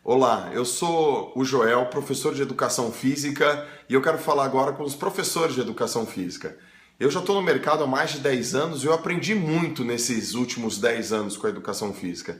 Olá, eu sou o Joel, professor de Educação Física, e eu quero falar agora com os professores de Educação Física. Eu já estou no mercado há mais de 10 anos e eu aprendi muito nesses últimos 10 anos com a Educação Física.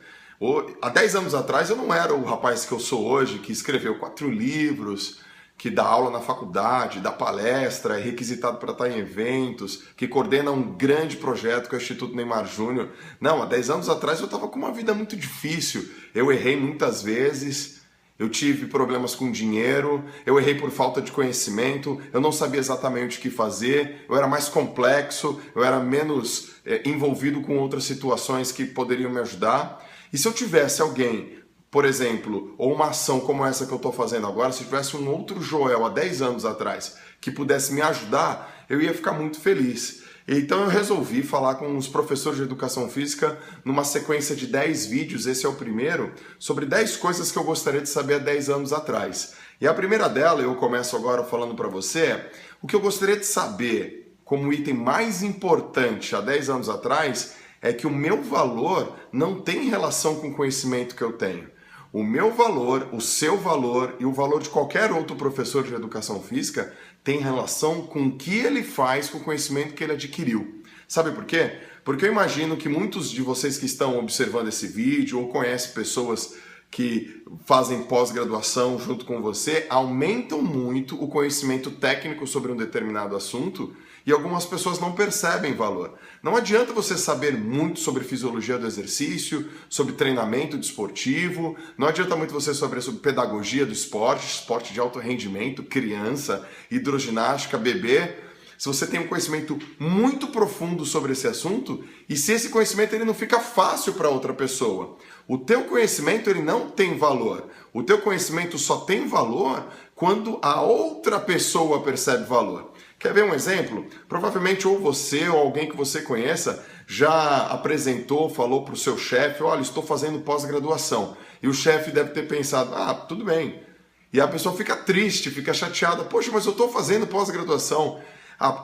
Há 10 anos atrás eu não era o rapaz que eu sou hoje, que escreveu 4 livros, que dá aula na faculdade, dá palestra, é requisitado para estar em eventos, que coordena um grande projeto com o Instituto Neymar Júnior. Não, há 10 anos atrás eu estava com uma vida muito difícil. Eu errei muitas vezes, eu tive problemas com dinheiro, eu errei por falta de conhecimento, eu não sabia exatamente o que fazer, eu era mais complexo, eu era menos envolvido com outras situações que poderiam me ajudar. E se eu tivesse alguém, por exemplo, ou uma ação como essa que eu estou fazendo agora, se tivesse um outro Joel há 10 anos atrás que pudesse me ajudar, eu ia ficar muito feliz. Então eu resolvi falar com os professores de Educação Física numa sequência de 10 vídeos, esse é o primeiro, sobre 10 coisas que eu gostaria de saber há 10 anos atrás. E a primeira dela, eu começo agora falando para você, o que eu gostaria de saber como item mais importante há 10 anos atrás é que o meu valor não tem relação com o conhecimento que eu tenho. O meu valor, o seu valor e o valor de qualquer outro professor de educação física tem relação com o que ele faz com o conhecimento que ele adquiriu. Sabe por quê? Porque eu imagino que muitos de vocês que estão observando esse vídeo ou conhecem pessoas que fazem pós-graduação junto com você, aumentam muito o conhecimento técnico sobre um determinado assunto e algumas pessoas não percebem valor. Não adianta você saber muito sobre fisiologia do exercício, sobre treinamento desportivo, não adianta muito você saber sobre pedagogia do esporte, esporte de alto rendimento, criança, hidroginástica, bebê, se você tem um conhecimento muito profundo sobre esse assunto e se esse conhecimento ele não fica fácil para outra pessoa. O teu conhecimento ele não tem valor. O teu conhecimento só tem valor quando a outra pessoa percebe valor. Quer ver um exemplo? Provavelmente ou você ou alguém que você conheça já apresentou, falou para o seu chefe, olha, estou fazendo pós-graduação. E o chefe deve ter pensado, tudo bem. E a pessoa fica triste, fica chateada, poxa, mas eu estou fazendo pós-graduação.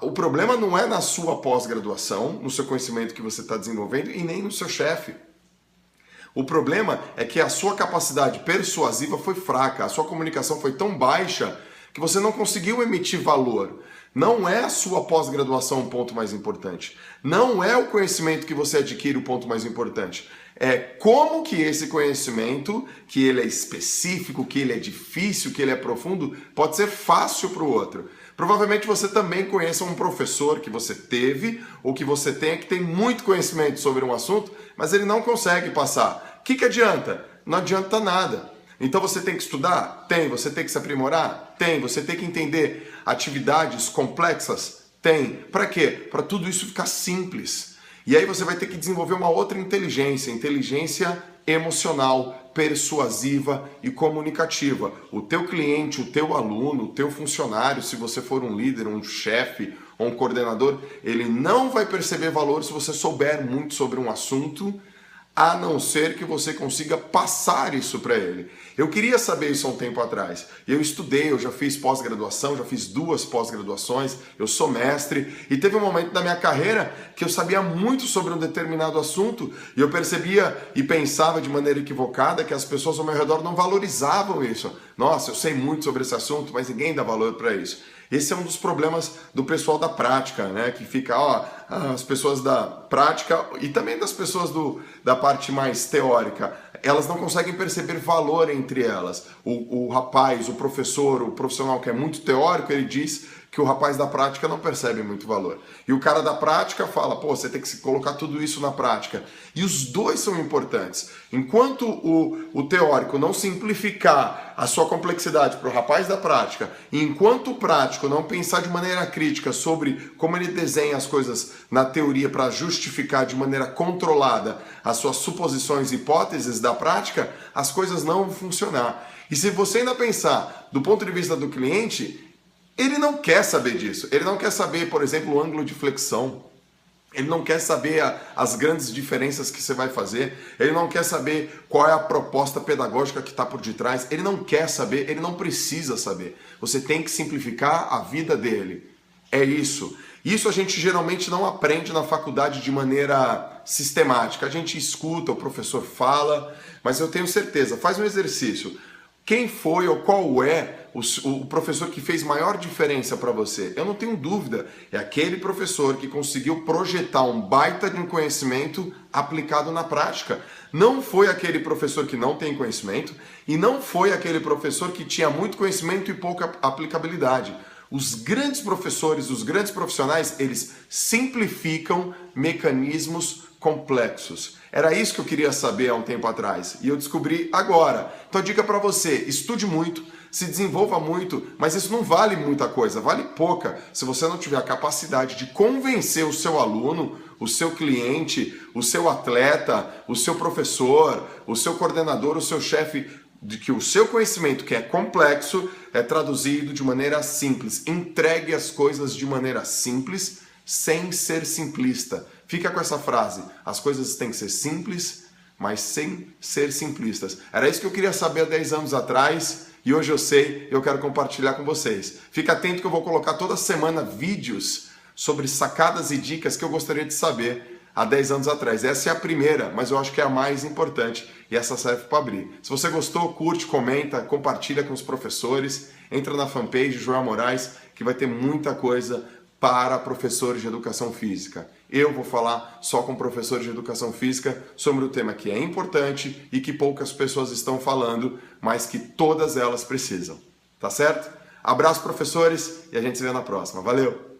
O problema não é na sua pós-graduação, no seu conhecimento que você está desenvolvendo e nem no seu chefe. O problema é que a sua capacidade persuasiva foi fraca, a sua comunicação foi tão baixa que você não conseguiu emitir valor. Não é a sua pós-graduação o ponto mais importante. Não é o conhecimento que você adquire o ponto mais importante. É como que esse conhecimento, que ele é específico, que ele é difícil, que ele é profundo, pode ser fácil para o outro. Provavelmente você também conheça um professor que você teve ou que você tenha que tem muito conhecimento sobre um assunto, mas ele não consegue passar. O que adianta? Não adianta nada. Então você tem que estudar? Tem. Você tem que se aprimorar? Tem. Você tem que entender atividades complexas? Tem. Para quê? Para tudo isso ficar simples. E aí você vai ter que desenvolver uma outra inteligência, inteligência emocional, persuasiva e comunicativa. O teu cliente, o teu aluno, o teu funcionário, se você for um líder, um chefe ou um coordenador, ele não vai perceber valor se você souber muito sobre um assunto, a não ser que você consiga passar isso para ele. Eu queria saber isso há um tempo atrás. Eu estudei, eu já fiz pós-graduação, já fiz 2 pós-graduações, eu sou mestre, e teve um momento da minha carreira que eu sabia muito sobre um determinado assunto, e eu percebia e pensava de maneira equivocada que as pessoas ao meu redor não valorizavam isso. Nossa, eu sei muito sobre esse assunto, mas ninguém dá valor para isso. Esse é um dos problemas do pessoal da prática, né? Que fica, as pessoas da prática e também das pessoas da parte mais teórica, elas não conseguem perceber valor entre elas. O rapaz, o professor, o profissional que é muito teórico, ele diz que o rapaz da prática não percebe muito valor. E o cara da prática fala, pô, você tem que colocar tudo isso na prática. E os dois são importantes. Enquanto o teórico não simplificar a sua complexidade para o rapaz da prática, e enquanto o prático não pensar de maneira crítica sobre como ele desenha as coisas na teoria para justificar de maneira controlada as suas suposições e hipóteses da prática, as coisas não vão funcionar. E se você ainda pensar do ponto de vista do cliente, ele não quer saber disso. Ele não quer saber, por exemplo, o ângulo de flexão. Ele não quer saber as grandes diferenças que você vai fazer. Ele não quer saber qual é a proposta pedagógica que está por detrás. Ele não quer saber, ele não precisa saber. Você tem que simplificar a vida dele. É isso. Isso a gente geralmente não aprende na faculdade de maneira sistemática. A gente escuta, o professor fala, mas eu tenho certeza, faz um exercício. Quem foi ou qual é o professor que fez maior diferença para você? Eu não tenho dúvida, é aquele professor que conseguiu projetar um baita de um conhecimento aplicado na prática. Não foi aquele professor que não tem conhecimento e não foi aquele professor que tinha muito conhecimento e pouca aplicabilidade. Os grandes professores, os grandes profissionais, eles simplificam mecanismos complexos. Era isso que eu queria saber há um tempo atrás e eu descobri agora. Então a dica para você, estude muito, se desenvolva muito, mas isso não vale muita coisa, vale pouca se você não tiver a capacidade de convencer o seu aluno, o seu cliente, o seu atleta, o seu professor, o seu coordenador, o seu chefe, de que o seu conhecimento, que é complexo, é traduzido de maneira simples. Entregue as coisas de maneira simples, sem ser simplista. Fica com essa frase, as coisas têm que ser simples, mas sem ser simplistas. Era isso que eu queria saber há 10 anos atrás e hoje eu sei e eu quero compartilhar com vocês. Fica atento que eu vou colocar toda semana vídeos sobre sacadas e dicas que eu gostaria de saber há 10 anos atrás. Essa é a primeira, mas eu acho que é a mais importante e essa serve para abrir. Se você gostou, curte, comenta, compartilha com os professores, entra na fanpage Joel Moraes, que vai ter muita coisa para professores de educação física. Eu vou falar só com professores de educação física sobre o tema que é importante e que poucas pessoas estão falando, mas que todas elas precisam. Tá certo? Abraço, professores, e a gente se vê na próxima. Valeu!